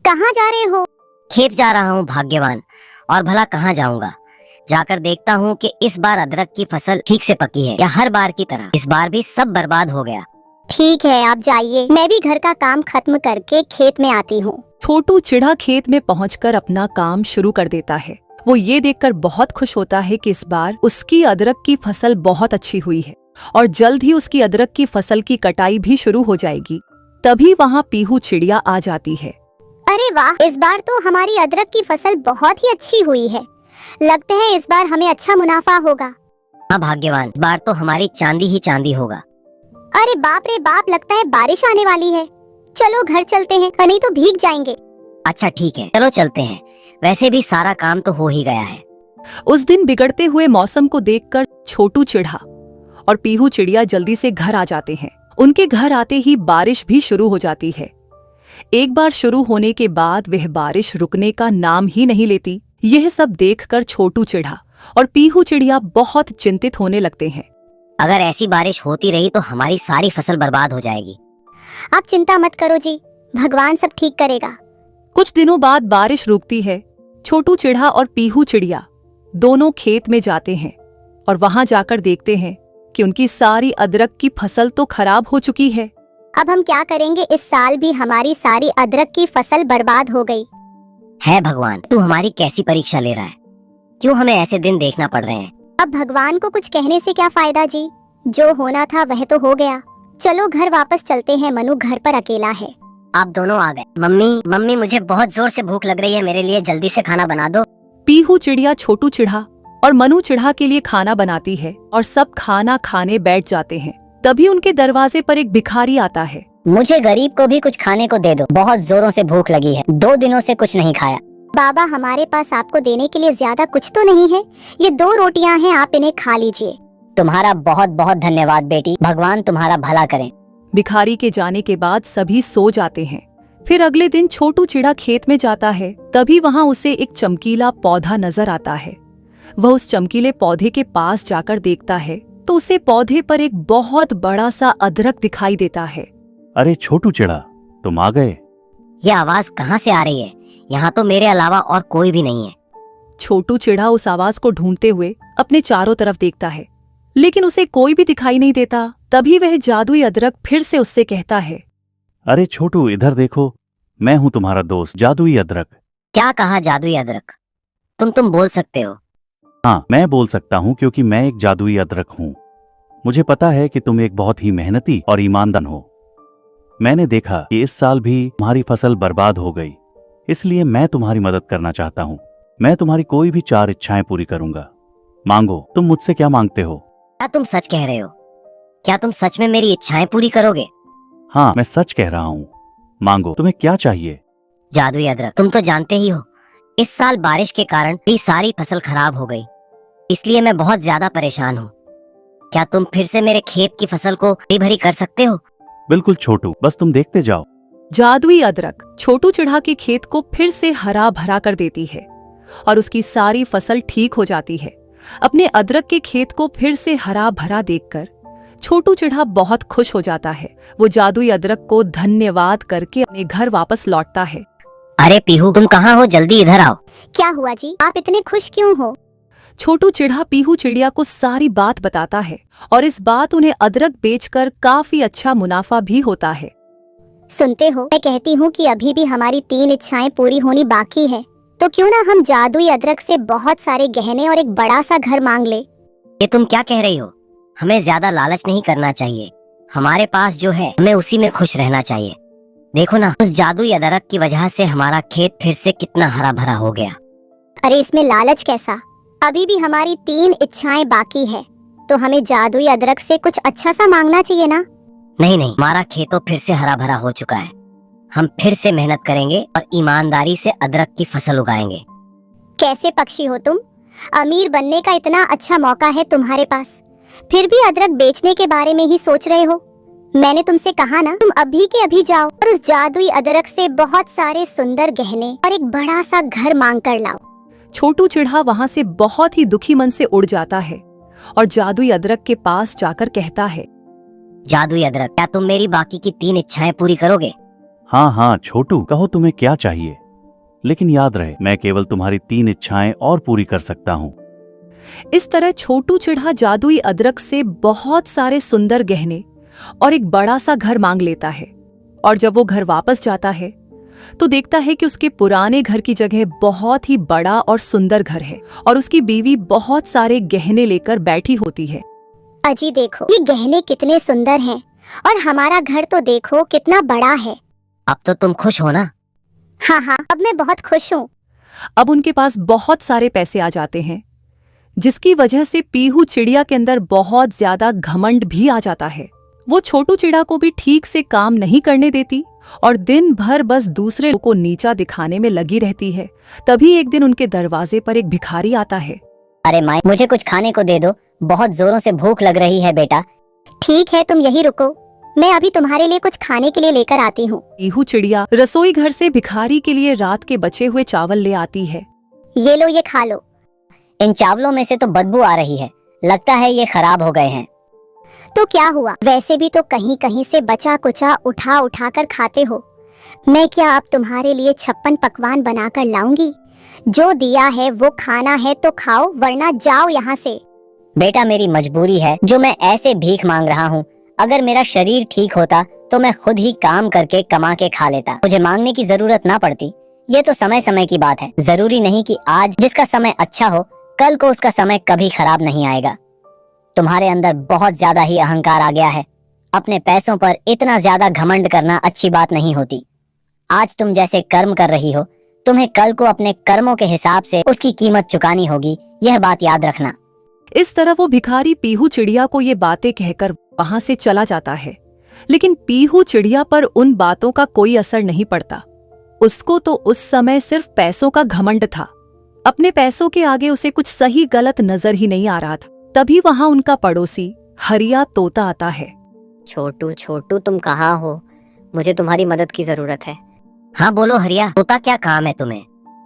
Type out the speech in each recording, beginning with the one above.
कहाँ जा रहे हो? खेत जा रहा हूँ भाग्यवान। और भला कहाँ जाऊंगा, जाकर देखता हूँ कि इस बार अदरक की फसल ठीक से पकी है या हर बार की तरह इस बार भी सब बर्बाद हो गया। ठीक है, आप जाइए, मैं भी घर का काम खत्म करके खेत में आती हूँ। छोटू चिढ़ा खेत में पहुंचकर अपना काम शुरू कर देता है। वो ये देखकर बहुत खुश होता है कि इस बार उसकी अदरक की फसल बहुत अच्छी हुई है और जल्द ही उसकी अदरक की फसल की कटाई भी शुरू हो जाएगी। तभी वहाँ पीहू चिड़िया आ जाती है। अरे वाह, इस बार तो हमारी अदरक की फसल बहुत ही अच्छी हुई है। लगता है इस बार हमें अच्छा मुनाफा होगा। हाँ भाग्यवान, इस बार तो हमारी चांदी ही चांदी होगा। अरे बाप रे बाप, लगता है बारिश आने वाली है। चलो घर चलते हैं, नहीं तो भीग जाएंगे। अच्छा ठीक है, चलो चलते हैं। वैसे भी सारा काम तो हो ही गया है। उस दिन बिगड़ते हुए मौसम को देखकर छोटू चिढ़ा और पीहू चिड़िया जल्दी से घर आ जाते हैं। उनके घर आते ही बारिश भी शुरू हो जाती है। एक बार शुरू होने के बाद वह बारिश रुकने का नाम ही नहीं लेती। यह सब देखकर छोटू चिढ़ा और पीहू चिड़िया बहुत चिंतित होने लगते हैं। अगर ऐसी बारिश होती रही तो हमारी सारी फसल बर्बाद हो जाएगी। आप चिंता मत करो जी, भगवान सब ठीक करेगा। कुछ दिनों बाद बारिश रुकती है। छोटू चिढ़ा और पीहू चिड़िया दोनों खेत में जाते हैं और वहां जाकर देखते हैं कि उनकी सारी अदरक की फसल तो खराब हो चुकी है। अब हम क्या करेंगे, इस साल भी हमारी सारी अदरक की फसल बर्बाद हो गई। है भगवान, तू हमारी कैसी परीक्षा ले रहा है? क्यों हमें ऐसे दिन देखना पड़ रहे हैं? अब भगवान को कुछ कहने से क्या फायदा जी, जो होना था वह तो हो गया। चलो घर वापस चलते हैं, मनु घर पर अकेला है। आप दोनों आ गए। मम्मी मुझे बहुत जोर से भूख लग रही है, मेरे लिए जल्दी से खाना बना दो। पीहू चिड़िया छोटू चिढ़ा और मनु चिढ़ा के लिए खाना बनाती है और सब खाना खाने बैठ जाते हैं। तभी उनके दरवाजे पर एक भिखारी आता है। मुझे गरीब को भी कुछ खाने को दे दो, बहुत जोरों से भूख लगी है, 2 दिनों से कुछ नहीं खाया। बाबा, हमारे पास आपको देने के लिए ज्यादा कुछ तो नहीं है, ये 2 रोटियां हैं, आप इन्हें खा लीजिए। तुम्हारा बहुत बहुत धन्यवाद बेटी, भगवान तुम्हारा भला करे। भिखारी के जाने के बाद सभी सो जाते हैं। फिर अगले दिन छोटू चिढ़ा खेत में जाता है। तभी वहाँ उसे एक चमकीला पौधा नजर आता है। वह उस चमकीले पौधे के पास जाकर देखता है तो उसे पौधे पर एक बहुत बड़ा सा अदरक दिखाई देता है। अरे छोटू चिढ़ा, तुम आ गए। ये आवाज कहाँ से आ रही है? यहाँ तो मेरे अलावा और कोई भी नहीं है। छोटू चिढ़ा उस आवाज को ढूंढते हुए अपने चारों तरफ देखता है, लेकिन उसे कोई भी दिखाई नहीं देता। तभी वह जादुई अदरक फिर से उससे कहता है, अरे छोटू, इधर देखो, मैं हूँ तुम्हारा दोस्त जादुई अदरक। क्या कहा जादुई अदरक? तुम बोल सकते हो? हाँ, मैं बोल सकता हूँ क्योंकि मैं एक जादुई अदरक हूँ। मुझे पता है कि तुम एक बहुत ही मेहनती और ईमानदार हो। मैंने देखा कि इस साल भी तुम्हारी फसल बर्बाद हो गई, इसलिए मैं तुम्हारी मदद करना चाहता हूँ। मैं तुम्हारी कोई भी 4 इच्छाएं पूरी करूंगा। मांगो, तुम मुझसे क्या मांगते हो? क्या तुम सच कह रहे हो? क्या तुम सच में मेरी इच्छाएं पूरी करोगे? हाँ, मैं सच कह रहा हूँ। मांगो, तुम्हें क्या चाहिए? जादुई अदरक, तुम तो जानते ही हो इस साल बारिश के कारण मेरी सारी फसल खराब हो गई, इसलिए मैं बहुत ज्यादा परेशान हूँ। क्या तुम फिर से मेरे खेत की फसल को हरी भरी कर सकते हो? बिल्कुल छोटू, बस तुम देखते जाओ। जादुई अदरक छोटू चिढ़ा के खेत को फिर से हरा भरा कर देती है और उसकी सारी फसल ठीक हो जाती है। अपने अदरक के खेत को फिर से हरा भरा देखकर छोटू चिढ़ा बहुत खुश हो जाता है। वो जादुई अदरक को धन्यवाद करके अपने घर वापस लौटता है। अरे पीहू, तुम कहाँ हो? जल्दी इधर आओ। क्या हुआ जी, आप इतने खुश क्यों हो? छोटू चिढ़ा पीहू चिड़िया को सारी बात बताता है और इस बात उन्हें अदरक बेचकर काफी अच्छा मुनाफा भी होता है। सुनते हो, मैं कहती हूँ कि अभी भी हमारी 3 इच्छाएं पूरी होनी बाकी है, तो क्यों ना हम जादुई अदरक से बहुत सारे गहने और एक बड़ा सा घर मांग ले। ये तुम क्या कह रही हो? हमें ज्यादा लालच नहीं करना चाहिए। हमारे पास जो है हमें उसी में खुश रहना चाहिए। देखो ना, उस जादुई अदरक की वजह से हमारा खेत फिर से कितना हरा भरा हो गया। अरे इसमें लालच कैसा, अभी भी हमारी 3 इच्छाएं बाकी है, तो हमें जादुई अदरक से कुछ अच्छा सा मांगना चाहिए ना। नहीं, हमारा खेत तो फिर से हरा भरा हो चुका है। हम फिर से मेहनत करेंगे और ईमानदारी से अदरक की फसल उगाएंगे। कैसे पक्षी हो तुम, अमीर बनने का इतना अच्छा मौका है तुम्हारे पास, फिर भी अदरक बेचने के बारे में ही सोच रहे हो। मैंने तुमसे कहा ना, तुम अभी के अभी जाओ और उस जादुई अदरक से बहुत सारे सुंदर गहने और एक बड़ा सा घर मांग कर लाओ। छोटू चिढ़ा वहाँ से बहुत ही दुखी मन से उड़ जाता है और जादुई अदरक के पास जाकर कहता है, जादुई अदरक, क्या तुम मेरी बाकी की 3 इच्छाएं पूरी करोगे? हाँ हाँ छोटू, कहो तुम्हें क्या चाहिए, लेकिन याद रहे मैं केवल तुम्हारी 3 इच्छाएं और पूरी कर सकता हूँ। इस तरह छोटू चिढ़ा जादुई अदरक से बहुत सारे सुंदर गहने और एक बड़ा सा घर मांग लेता है। और जब वो घर वापस जाता है तो देखता है कि उसके पुराने घर की जगह बहुत ही बड़ा और सुंदर घर है और उसकी बीवी बहुत सारे गहने लेकर बैठी होती है। अजी देखो, ये गहने कितने सुंदर हैं और हमारा घर तो देखो कितना बड़ा है। अब तो तुम खुश हो ना? हाँ हाँ, अब मैं बहुत खुश हूँ। अब उनके पास बहुत सारे पैसे आ जाते हैं, जिसकी वजह से पीहू चिड़िया के अंदर बहुत ज्यादा घमंड भी आ जाता है। वो छोटू चिड़ा को भी ठीक से काम नहीं करने देती और दिन भर बस दूसरे लोगों को नीचा दिखाने में लगी रहती है। तभी एक दिन उनके दरवाजे पर एक भिखारी आता है। अरे माई, मुझे कुछ खाने को दे दो, बहुत जोरों से भूख लग रही है बेटा। ठीक है, तुम यही रुको, मैं अभी तुम्हारे लिए कुछ खाने के लिए लेकर आती हूँ। पीहू चिड़िया रसोई घर से भिखारी के लिए रात के बचे हुए चावल ले आती है। ये लो, ये खा लो। इन चावलों में से तो बदबू आ रही है, लगता है ये खराब हो गए हैं। तो क्या हुआ, वैसे भी तो कहीं कहीं से बचा कुचा उठा उठा कर खाते हो। मैं क्या अब तुम्हारे लिए 56 पकवान बनाकर लाऊंगी? जो दिया है वो खाना है तो खाओ, वरना जाओ यहाँ से। बेटा, मेरी मजबूरी है जो मैं ऐसे भीख मांग रहा हूँ। अगर मेरा शरीर ठीक होता तो मैं खुद ही काम करके कमा के खा लेता, मुझे मांगने की जरूरत ना पड़ती। ये तो समय समय की बात है, जरूरी नहीं कि आज जिसका समय अच्छा हो कल को उसका समय कभी खराब नहीं आएगा। तुम्हारे अंदर बहुत ज्यादा ही अहंकार आ गया है। अपने पैसों पर इतना ज्यादा घमंड करना अच्छी बात नहीं होती। आज तुम जैसे कर्म कर रही हो, तुम्हें कल को अपने कर्मों के हिसाब से उसकी कीमत चुकानी होगी, यह बात याद रखना। इस तरह वो भिखारी पीहू चिड़िया को ये बातें कहकर वहां से चला जाता है। लेकिन पीहू चिड़िया पर उन बातों का कोई असर नहीं पड़ता। उसको तो उस समय सिर्फ पैसों का घमंड था। अपने पैसों के आगे उसे कुछ सही गलत नजर ही नहीं आ रहा था। तभी वहां उनका पड़ोसी हरिया तोता आता है। छोटू छोटू, तुम कहाँ हो? मुझे तुम्हारी मदद की जरूरत है। हाँ बोलो हरिया, तोता क्या काम है तुम्हें?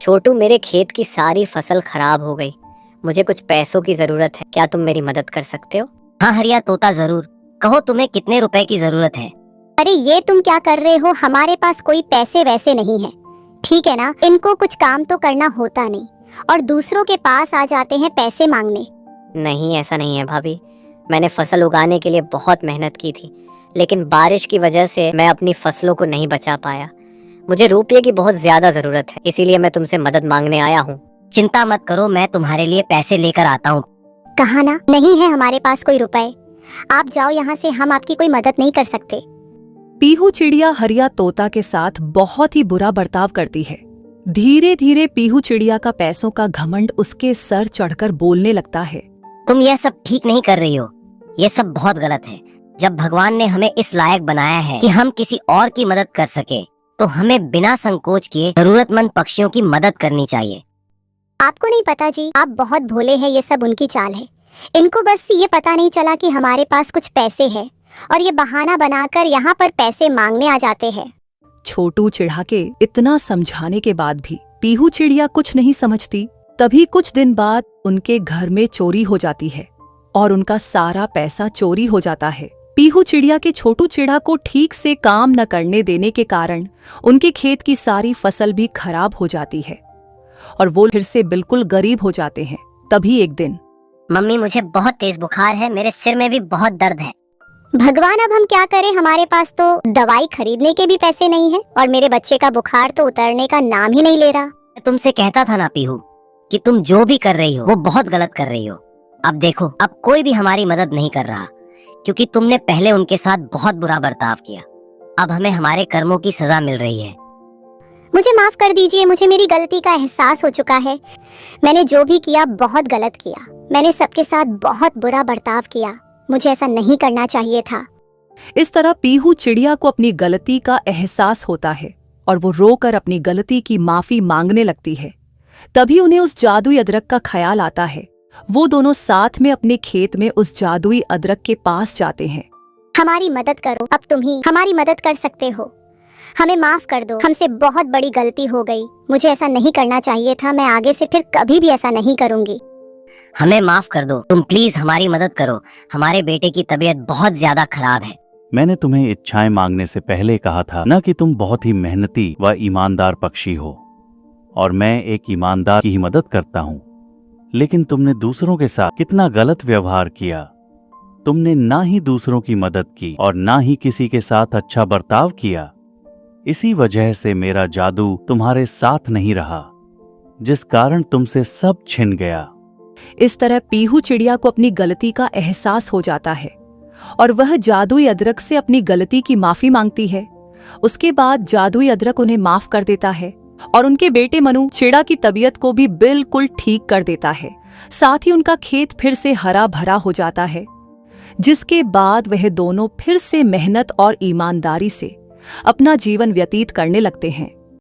छोटू, मेरे खेत की सारी फसल खराब हो गई, मुझे कुछ पैसों की जरूरत है, क्या तुम मेरी मदद कर सकते हो? हाँ हरिया तोता, जरूर, कहो तुम्हें कितने रुपए की जरूरत है? अरे ये तुम क्या कर रहे हो, हमारे पास कोई पैसे वैसे नहीं है, ठीक है ना? इनको कुछ काम तो करना होता नहीं और दूसरों के पास आ जाते हैं पैसे मांगने। नहीं, ऐसा नहीं है भाभी, मैंने फसल उगाने के लिए बहुत मेहनत की थी, लेकिन बारिश की वजह से मैं अपनी फसलों को नहीं बचा पाया। मुझे रुपये की बहुत ज्यादा जरूरत है, इसीलिए मैं तुमसे मदद मांगने आया हूँ। चिंता मत करो, मैं तुम्हारे लिए पैसे लेकर आता हूँ। कहा ना, नहीं है हमारे पास कोई रुपए, आप जाओ यहाँ से, हम आपकी कोई मदद नहीं कर सकते। पीहू चिड़िया हरिया तोता के साथ बहुत ही बुरा बर्ताव करती है। धीरे धीरे पीहू चिड़िया का पैसों का घमंड उसके सर चढ़कर बोलने लगता है। तुम यह सब ठीक नहीं कर रही हो, यह सब बहुत गलत है। जब भगवान ने हमें इस लायक बनाया है कि हम किसी और की मदद कर सके, तो हमें बिना संकोच किए जरूरतमंद पक्षियों की मदद करनी चाहिए। आपको नहीं पता जी, आप बहुत भोले हैं, ये सब उनकी चाल है। इनको बस ये पता नहीं चला कि हमारे पास कुछ पैसे हैं और ये बहाना बनाकर यहाँ पर पैसे मांगने आ जाते हैं। छोटू चिढ़ा के इतना समझाने के बाद भी पीहू चिड़िया कुछ नहीं समझती। तभी कुछ दिन बाद उनके घर में चोरी हो जाती है और उनका सारा पैसा चोरी हो जाता है। पीहू चिड़िया के छोटू चिड़ा को ठीक से काम न करने देने के कारण उनके खेत की सारी फसल भी खराब हो जाती है और वो फिर से बिल्कुल गरीब हो जाते हैं। तभी एक दिन, मम्मी, मुझे बहुत तेज बुखार है, मेरे सिर में भी बहुत दर्द है। भगवान, अब हम क्या करें, हमारे पास तो दवाई खरीदने के भी पैसे नहीं है और मेरे बच्चे का बुखार तो उतरने का नाम ही नहीं ले रहा। मैं तुमसे कहता था ना पीहू कि तुम जो भी कर रही हो वो बहुत गलत कर रही हो। अब देखो, अब कोई भी हमारी मदद नहीं कर रहा, क्योंकि तुमने पहले उनके साथ बहुत बुरा बर्ताव किया। अब हमें हमारे कर्मों की सजा मिल रही है। मुझे माफ कर दीजिए, मुझे मेरी गलती का एहसास हो चुका है। मैंने जो भी किया बहुत गलत किया, मैंने सबके साथ बहुत बुरा बर्ताव किया, मुझे ऐसा नहीं करना चाहिए था। इस तरह पीहू चिड़िया को अपनी गलती का एहसास होता है और वो रोकर अपनी गलती की माफी मांगने लगती है। तभी उन्हें उस जादुई अदरक का ख्याल आता है। वो दोनों साथ में अपने खेत में उस जादुई अदरक के पास जाते हैं। हमारी मदद करो, अब तुम ही हमारी मदद कर सकते हो, हमें माफ कर दो, हमसे बहुत बड़ी गलती हो गई, मुझे ऐसा नहीं करना चाहिए था, मैं आगे से फिर कभी भी ऐसा नहीं करूंगी। हमें माफ कर दो, तुम प्लीज हमारी मदद करो, हमारे बेटे की तबीयत बहुत ज्यादा खराब है। मैंने तुम्हें इच्छाएं मांगने से पहले कहा था न कि तुम बहुत ही मेहनती व ईमानदार पक्षी हो, और मैं एक ईमानदार की ही मदद करता हूँ। लेकिन तुमने दूसरों के साथ कितना गलत व्यवहार किया। तुमने ना ही दूसरों की मदद की और ना ही किसी के साथ अच्छा बर्ताव किया। इसी वजह से मेरा जादू तुम्हारे साथ नहीं रहा, जिस कारण तुमसे सब छिन गया। इस तरह पीहू चिड़िया को अपनी गलती का एहसास हो जाता है और वह जादुई अदरक से अपनी गलती की माफी मांगती है। उसके बाद जादुई अदरक उन्हें माफ कर देता है और उनके बेटे मनु चिड़ा की तबीयत को भी बिल्कुल ठीक कर देता है। साथ ही उनका खेत फिर से हरा भरा हो जाता है, जिसके बाद वह दोनों फिर से मेहनत और ईमानदारी से अपना जीवन व्यतीत करने लगते हैं।